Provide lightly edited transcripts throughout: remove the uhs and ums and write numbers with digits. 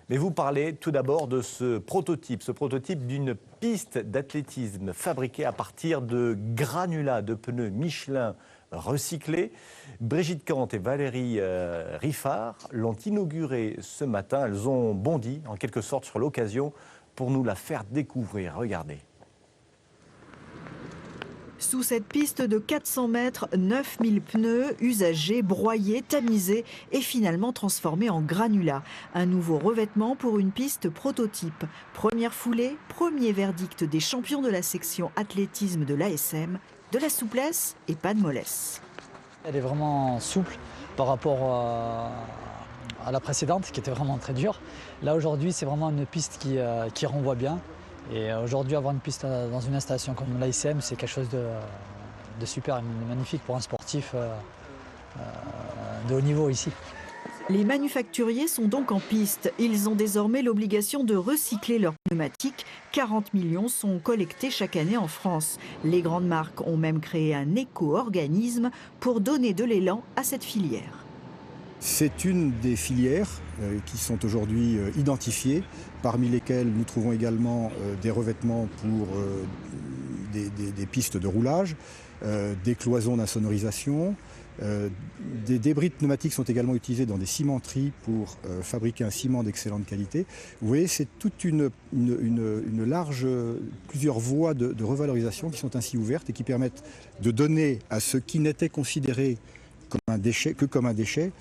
Mais vous parlez tout d'abord de ce prototype d'une piste d'athlétisme fabriquée à partir de granulats de pneus Michelin recyclés. Brigitte Kant et Valérie Riffard l'ont inaugurée ce matin. Elles ont bondi en quelque sorte sur l'occasion pour nous la faire découvrir. Regardez. Sous cette piste de 400 mètres, 9000 pneus usagés, broyés, tamisés et finalement transformés en granulats. Un nouveau revêtement pour une piste prototype. Première foulée, premier verdict des champions de la section athlétisme de l'ASM, de la souplesse et pas de mollesse. Elle est vraiment souple par rapport à la précédente qui était vraiment très dure. Là aujourd'hui c'est vraiment une piste qui renvoie bien. Et aujourd'hui, avoir une piste dans une installation comme l'ASM, c'est quelque chose de super, de magnifique pour un sportif de haut niveau ici. Les manufacturiers sont donc en piste. Ils ont désormais l'obligation de recycler leurs pneumatiques. 40 millions sont collectés chaque année en France. Les grandes marques ont même créé un éco-organisme pour donner de l'élan à cette filière. C'est une des filières qui sont aujourd'hui identifiées, parmi lesquelles nous trouvons également des revêtements pour des pistes de roulage, des cloisons d'insonorisation. Des débris de pneumatiques sont également utilisés dans des cimenteries pour fabriquer un ciment d'excellente qualité. Vous voyez, c'est toute une large, plusieurs voies de revalorisation qui sont ainsi ouvertes et qui permettent de donner à ce qui n'était considéré comme un déchet,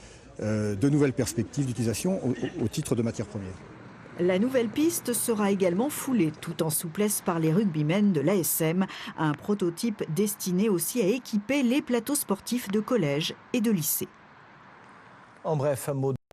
de nouvelles perspectives d'utilisation au titre de matière première. La nouvelle piste sera également foulée tout en souplesse par les rugbymen de l'ASM, un prototype destiné aussi à équiper les plateaux sportifs de collège et de lycée. En bref, un mot